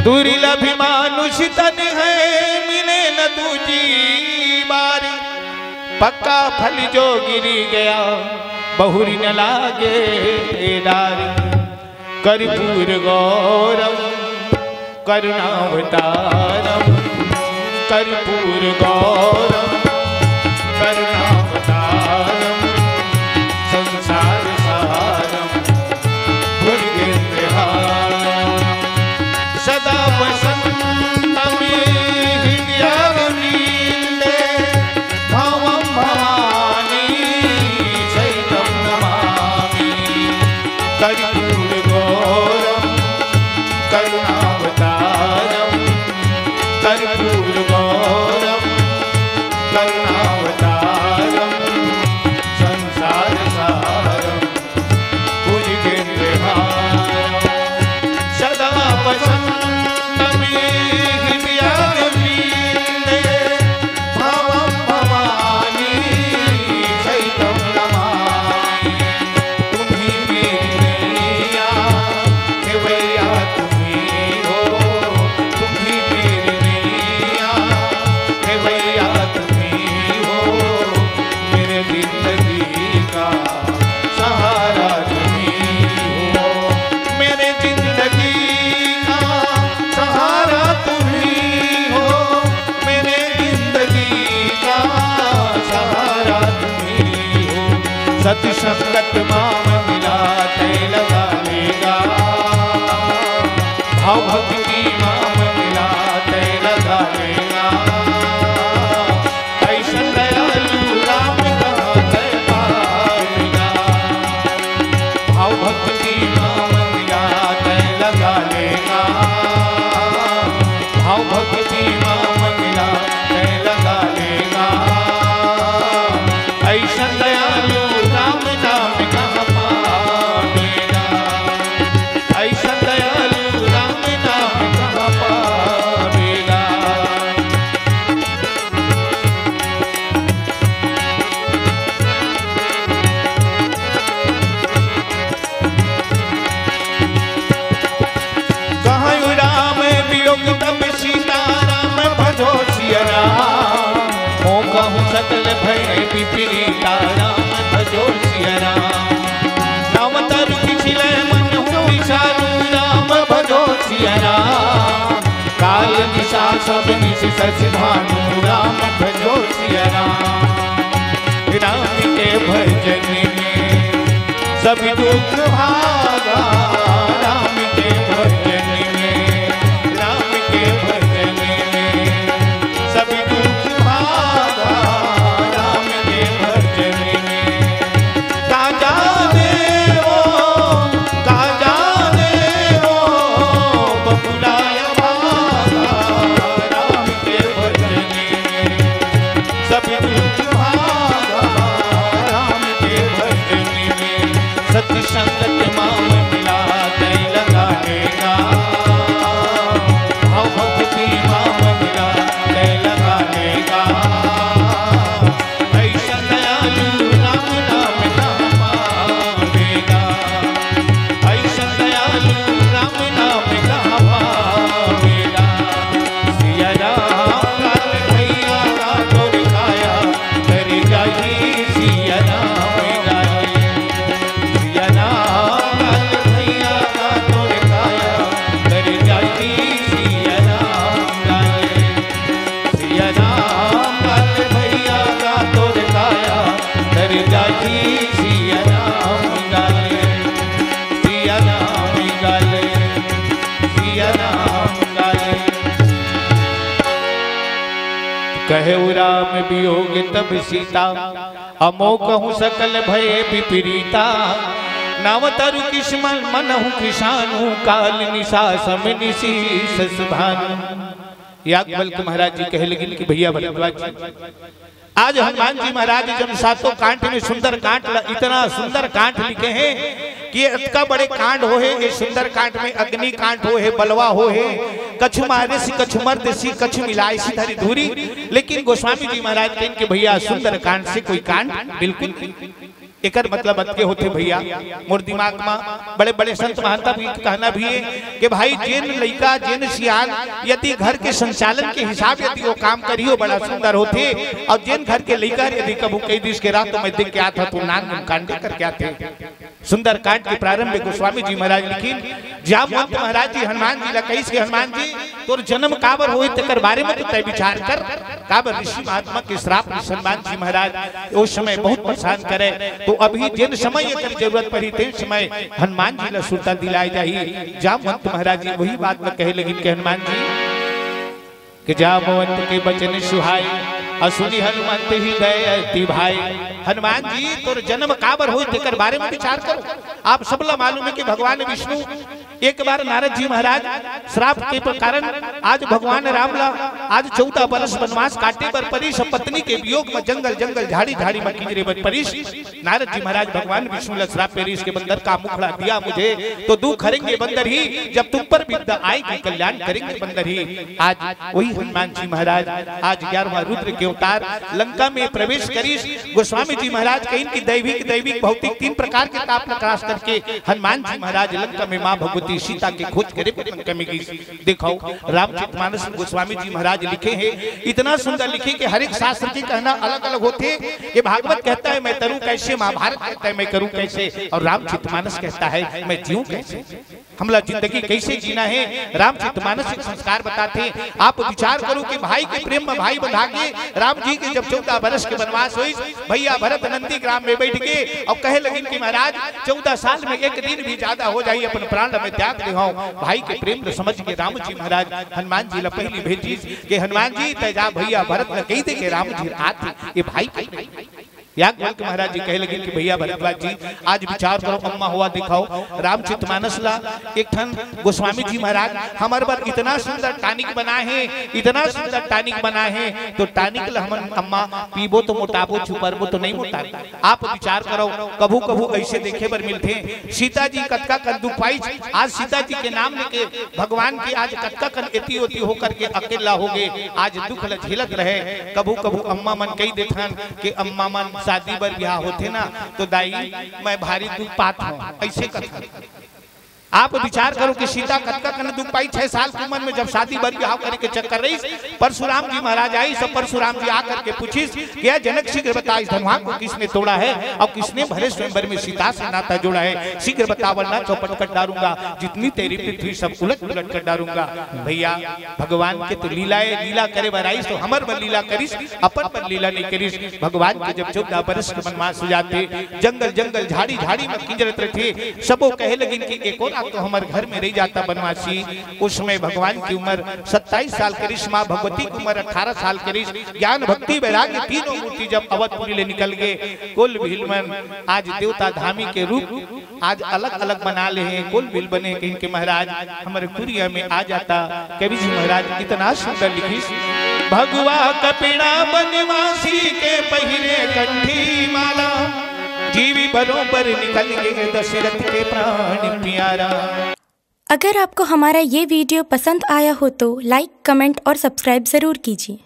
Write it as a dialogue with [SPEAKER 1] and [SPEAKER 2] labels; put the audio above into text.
[SPEAKER 1] दुर्लभिमानुष तन है मिले न दूजी बारी, पक्का फल जो गिरी गया बहुरी न लागे डारी। कर्पूर गौरम करुणावतारम, कर्पूर गौरम करुणावतारम, संसार सारम भुजगेन्द्रहारम, सदा वसन्तं हृदयारविन्दे, भवं भवानी शरणं नमामि। कर्पूर गौरम करुणावतारम, कर्पूर गौरम करुणावतारम, संसार सारम भुजगेन्द्रहारम, सदा वसन्तं हृदयारविन्दे, भवं भवानी शरणं नमामि। तुम्ही मेरी नैया खेवैया तुम्ही हो, तुम्ही मेरी नैया खेवैया तुम्ही हो, मेरे जिंदगी का सहारा तुम्ही हो, मेरे जिंदगी का सहारा तुम्ही हो, मेरे जिंदगी का सहारा तुम्ही हो। सत संगत माम मिला तय लगा लेगा, भाव भक्ति माम मिला तय लगा लेगा। ऐसा दयालु राम कहाँ तय पाएगा, भाव भक्ति माम मिला तय लगा लेगा, भाव भक्ति माम मिला तय लगा लेगा। ऐसा दयालु राम नाम कहाँ पावेगा, ऐसा दयालु राम नाम कहाँ पावेगा। कहु राम वियोग तब सीता राम भजो सिया राम, हो कहूँ सकल भय विपरीता राम भजो सिया राम। नाम तरु किछिले मन हूँ विषालु राम भजो सिया राम, काल दिशा सब निश सच भानु राम भजो सिया राम। राम के भजन में सभी दुख भागा, राम के भजन में, राम के भजन में सभी दुख भागा, राम के भजन में। का जाने हो बबुलाय भागा, राम के भजन में सभी दुख भागा, राम के भजन में। सत्य संगत माम मिला तय लगा लेगा, भाव भक्ति माम मिला तय लगा लेगा। ऐसा दयालु राम नाम कहाँ पावेगा, ऐसा दयालु राम नाम कहाँ पावेगा। सिया राम लाल भैया का तोर काया कर जाही, सिया राम गाये, सिया राम लाल भैया का तोर काया कर जाही, सिया राम गाये, सिया राम लाल भैया का तोर काया कर जाही, सिया राम गाये, सिया राम गाये, सिया राम गाये। कहे राम वियोग तब सीता, अमोकहु सकल भय विपरीता। नाम तरु किस्मन मनहु किसानु, काल निशा सम निशी सस भानु। याज्ञवल्क्य महाराज जी कहे लगिन कि भैया भरद्वाज जी, आज हनुमान जी महाराज जब सातों कांड में सुंदर कांड, इतना सुंदर कांड लिखे हैं कि इतना बड़े कांड हो है। ये सुंदर कांड में अग्नि कांड हो है, बलवा हो है, कछु मारे सी कछु मर्द सी कछु मिलाए सी धरी धूरी। लेकिन गोस्वामी जी महाराज कहें कि भैया सुंदर कांड से कोई कांड बिल्कुल एकर मतलब अतके होते भैया मोर दिमाग में बड़े बड़े संत महंता भी कहना भी है कि भाई जेन लड़का जेन सियान यदि घर के संचालन के हिसाब यदि वो काम करियो बड़ा सुंदर होते, और जेन घर के लड़का यदि कबू कई दिस के रात तो मैं देख के आता तो नान कांडे करके आते। सुंदर कांड के प्रारंभ में गोस्वामी जी महाराज लिखीन जामवंत महाराज जी हनुमान जी लकई के हनुमान जी तोर जन्म काबर होई तेकर बारे में तय विचार कर। काबर ऋषि महात्मा के श्राप हनुमान जी महाराज उस समय बहुत परेशान करे, तो अभी जिन समय एकर जरूरत पड़ी ते समय हनुमान जी ला सुरता दिलाई जाही। जामवंत महाराज जी वही बात में कहे लगिन के हनुमान जी कि जामवंत के बचन सुहाई असुनी हनुमंत ही गए भाई। हनुमान जी तोर जन्म काबर होई तेकर बारे में विचार करो। आप सबला मालूम है कि भगवान विष्णु एक बार नारद जी महाराज श्राप के कारण आज भगवान राम ला आज 14 बरस वनवास काटे पर परिस पत्नी के वियोग में जंगल जंगल झाड़ी झाड़ी में किंजरे पर परिस नारद जी महाराज भगवान विष्णु ला श्राप पेरिस के बंदर का मुखड़ा दिया मुझे तो दुख करेंगे बंदर ही, जब तुम पर विद्या आएगी कल्याण करेंगे बंदर ही। आज वही हनुमान जी महाराज आज 11वां रुद्र के अवतार लंका में प्रवेश करीस। गोस्वामी जी महाराज कहीं की दैविक भौतिक 3 प्रकार के ताप प्रकाश करके हनुमान जी महाराज लंका में माँ भगवती सीता की खोज करे लंका में गई। देखो रामचरितमानस गोस्वामी जी महाराज लिखे हैं, इतना सुंदर लिखे कि हर एक शास्त्र की कहना अलग अलग होते। ये भागवत कहता है मैं तरूं कैसे, महाभारत कहता है मैं करूं कैसे, और रामचरितमानस कहता है मैं जीऊं कैसे, हमला जिंदगी कैसे जीना है। रामचरितमानस एक संस्कार बताते हैं। आप विचार करो कि भाई के प्रेम में भाई बंधा के राम जी के जब 14 वर्ष के वनवास हुई, भैया भरत नंदी ग्राम में बैठ गए और कहे लगिन कि महाराज 14 साल में एक दिन भी ज्यादा हो जाए अपन प्राण में त्याग दे। भाई के प्रेम को समझ के राम जी महाराज हनुमान जी ला पहली भेजी कि हनुमान जी तेजा भैया भरत ने कही दे के राम जी आते ये भाई याज्ञवल्क्य महाराज जी कहे लगे कि भैया भरद्वाज जी आज विचार करो अम्मा हुआ दिखाओ। रामचरितमानस ला एक ठन गोस्वामी जी महाराज हमारे बार इतना सुंदर टानिक बना है, इतना सुंदर टानिक बना है, तो टानिक ला हम अम्मा पीबो तो मोटाबो छुपरबो तो नहीं मोटा। आप विचार करो कभू कभू ऐसे देखे बर मिलते सीता जी कतका कन दुख पाई, आज सीता जी के नाम लेके भगवान की आज कतका कन एती ओती होकर के अकेला हो गए, आज दुख ल झेलत रहे। कभू कभू अम्मा मन कही देथन कि अम्मा मन शादी बर ब्याह होते ना तो दाई मैं भारी दुख पात हूँ ऐसे कथा। आप विचार करो कि सीता कतका कन दुख पाई 6 साल की उम्र में जब शादी बर ब्याह करे के चक्कर रही। परशुराम जी महाराज आई, सब परशुराम जी आकर के पूछिस क्या जनक शीघ्र बता इस धनुहा को किसने तोड़ा है और किसने भरे स्वयंवर में सीता से नाता जोड़ा है, शीघ्र बता वरना चौपट कर डालूंगा, जितनी तेरी पृथ्वी सब उलट पुलट कर डालूंगा। भैया भगवान के तो लीला करे बराइस तो हमर पर लीला करिस, अपन पर लीला नहीं करिस। भगवान के जब 14 वर्ष के वनवास हो जाते जंगल जंगल झाड़ी झाड़ी में किंजरत रहे, सबो कहे लगिन कि एक और तो हमारे घर में रह जाता बनवासी। उस समय भगवान की उम्र 27 साल करिश, माँ भगवती की उम्र 18 साल करिश। ज्ञान भक्ति वैराग्य तीनों मूर्ति जब अवधपुरी ले निकल गए, कुल भीलमन आज देवता धामी के रूप आज अलग अलग बना ले हैं, कुल भील बने कहीं के महाराज हमारे कुरिया में आ जाता। कवि जी महाराज इतना सुंदर लिखी भगवा कपिड़ा बनवासी के पहिरे कंठी माला, जीवी बरोबर निकल गए दशरथ के प्राण प्यारा।
[SPEAKER 2] अगर आपको हमारा ये वीडियो पसंद आया हो तो लाइक, कमेंट और सब्सक्राइब ज़रूर कीजिए।